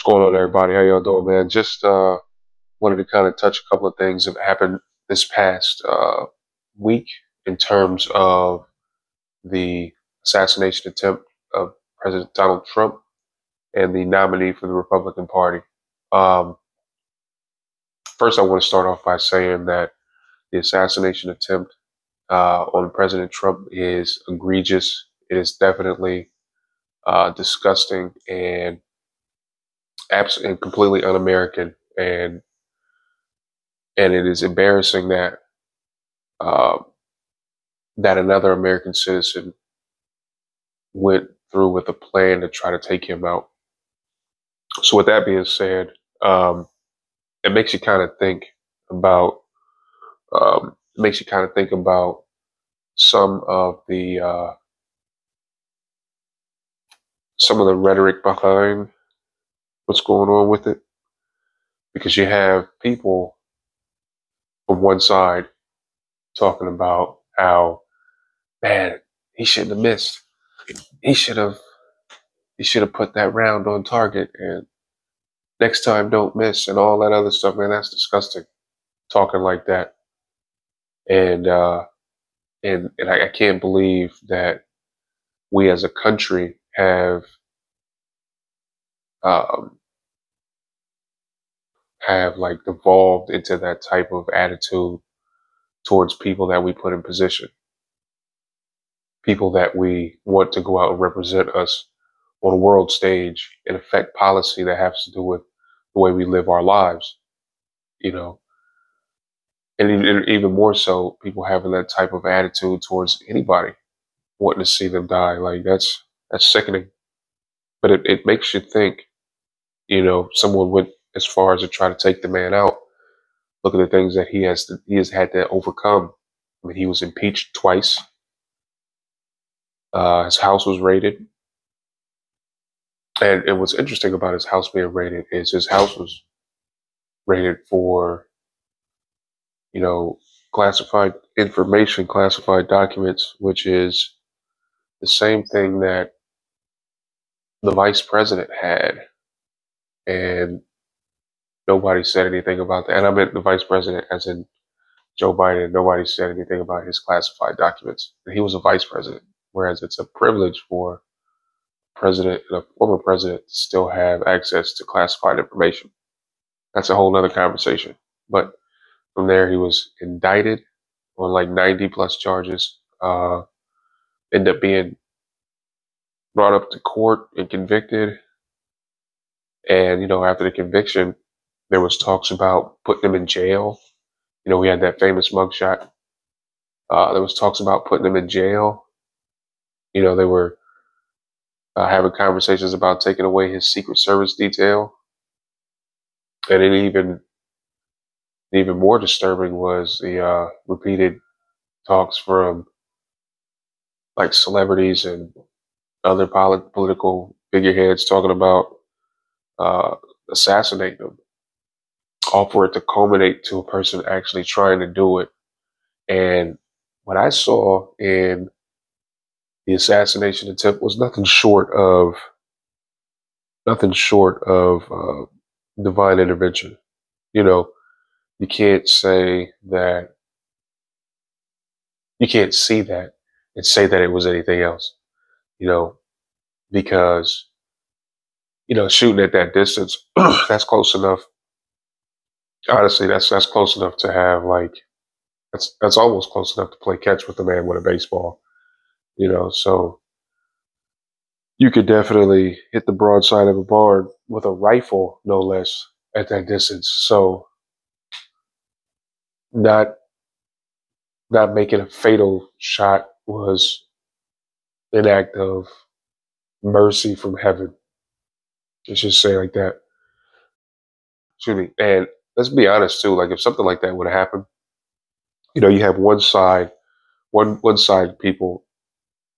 Going on, everybody? How y'all doing, man? Just wanted to kind of touch a couple of things that happened this past week in terms of the assassination attempt of President Donald Trump and the nominee for the Republican Party. Um, First, I want to start off by saying that the assassination attempt on President Trump is egregious. It is definitely disgusting and absolutely completely un-American, and it is embarrassing that uh, that another American citizen went through with a plan to try to take him out. So, with that being said, it makes you kind of think about some of the rhetoric behind what's going on with it, because you have people from one side talking about how, man, he shouldn't have missed. He should have put that round on target, and next time don't miss, and all that other stuff. Man, that's disgusting. Talking like that, and I can't believe that we as a country um, have like devolved into that type of attitude towards people that we put in position, people that we want to go out and represent us on a world stage and affect policy that has to do with the way we live our lives, you know. And even more so, people having that type of attitude towards anybody, wanting to see them die. Like that's sickening. But it makes you think, someone went as far as to try to take the man out. Look at the things that he has had to overcome. I mean, he was impeached twice. His house was raided. And what's interesting about his house being raided is his house was raided for, classified information, classified documents, which is the same thing that the vice president had. And nobody said anything about that. And I meant the vice president as in Joe Biden. Nobody said anything about his classified documents. And he was a vice president, whereas it's a privilege for president and a former president to still have access to classified information. That's a whole nother conversation. But from there, he was indicted on like 90 plus charges, ended up being brought up to court and convicted. And, after the conviction, there was talks about putting him in jail. We had that famous mugshot. There was talks about putting him in jail. They were having conversations about taking away his Secret Service detail. And then even more disturbing was the repeated talks from like celebrities and other political figureheads talking about assassinating him, all for it to culminate to a person actually trying to do it. And what I saw in the assassination attempt was nothing short of divine intervention. You can't say that, you can't see that and say that it was anything else, because, shooting at that distance, that's close enough. Honestly, that's close enough to have that's almost close enough to play catch with a man with a baseball, so you could definitely hit the broadside of a barn with a rifle, no less, at that distance. So not making a fatal shot was an act of mercy from heaven. Let's just say like that. Excuse me. And let's be honest too. Like if something like that would have happened, you have one side people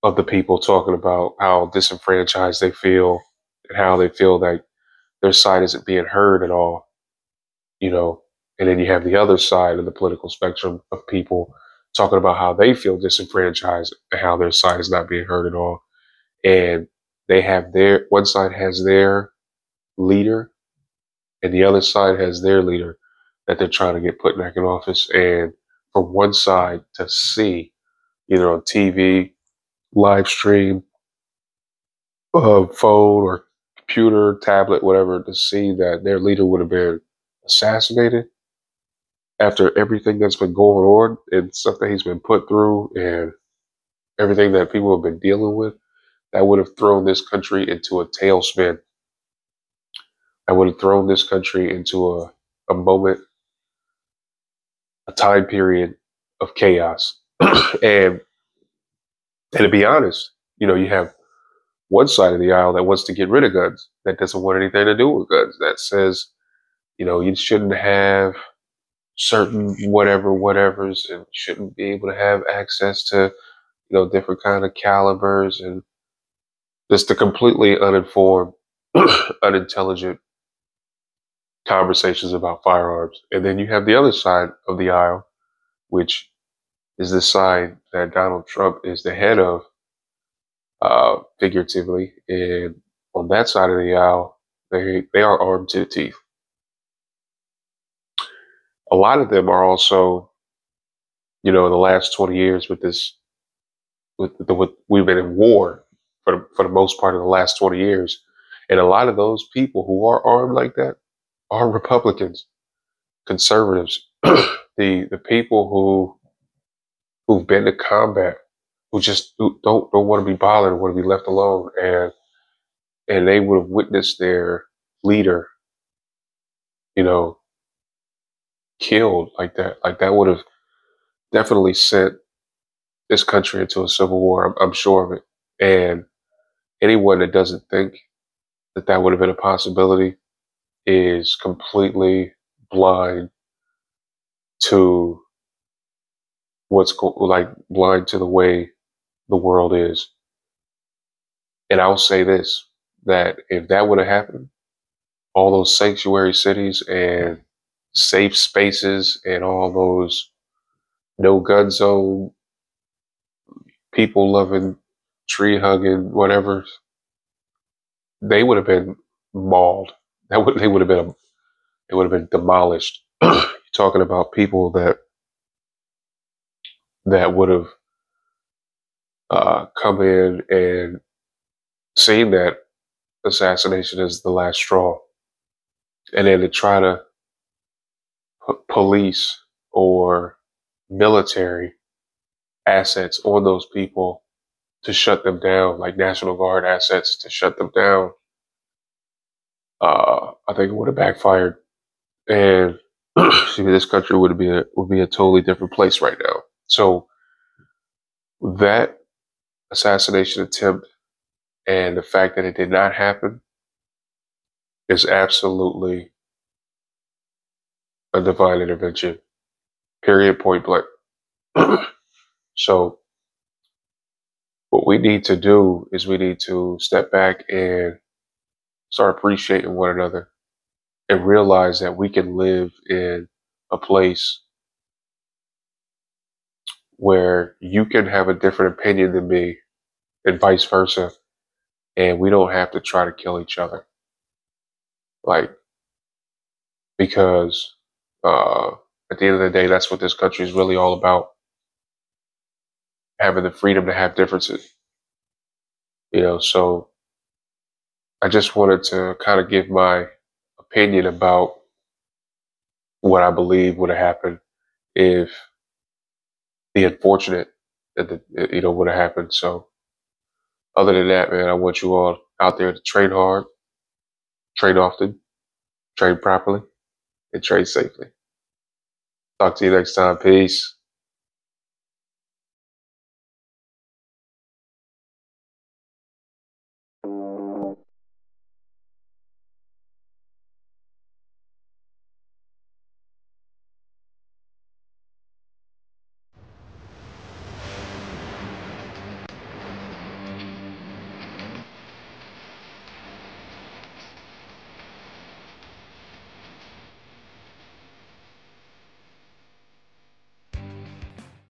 of the people talking about how disenfranchised they feel and how they feel like their side isn't being heard at all, and then you have the other side of the political spectrum of people talking about how they feel disenfranchised and how their side is not being heard at all. And they have one side has their leader and the other side has their leader that they're trying to get put back in office. And for one side to see, either on TV, live stream, phone or computer, tablet, whatever, to see that their leader would have been assassinated after everything that's been going on and stuff that he's been put through and everything that people have been dealing with, that would have thrown this country into a tailspin. That would have thrown this country into a moment, a time period of chaos. and to be honest, you have one side of the aisle that wants to get rid of guns, that doesn't want anything to do with guns, that says, you shouldn't have certain whatevers and shouldn't be able to have access to, different kind of calibers, and just the completely uninformed, unintelligent conversations about firearms. And then you have the other side of the aisle, which is the side that Donald Trump is the head of, figuratively. And on that side of the aisle, they are armed to the teeth. A lot of them are also, in the last 20 years with we've been in war for the most part of the last 20 years. And a lot of those people who are armed like that are Republicans, conservatives, the people who've been to combat, who don't want to be bothered, want to be left alone, and they would have witnessed their leader, killed like that. Like that would have definitely sent this country into a civil war. I'm sure of it. And anyone that doesn't think that that would have been a possibility is completely blind to blind to the way the world is. And I'll say this, that if that would have happened, all those sanctuary cities and safe spaces and all those no gun zone, people loving, tree hugging, whatever, they would have been mauled. They would have been demolished. You're talking about people that would have come in and seen that assassination as the last straw, and then to try to put police or military assets on those people to shut them down, like National Guard assets to shut them down. I think it would have backfired, and this country would be a totally different place right now. So that assassination attempt and the fact that it did not happen is absolutely a divine intervention. Period. Point blank. So what we need to do is we need to step back and start appreciating one another and realize that we can live in a place where you can have a different opinion than me and vice versa, and we don't have to try to kill each other. Because at the end of the day, that's what this country is really all about. Having the freedom to have differences. So I just wanted to kind of give my opinion about what I believe would have happened if the unfortunate would have happened. So other than that, man, I want you all out there to train hard, train often, train properly, and train safely. Talk to you next time. Peace.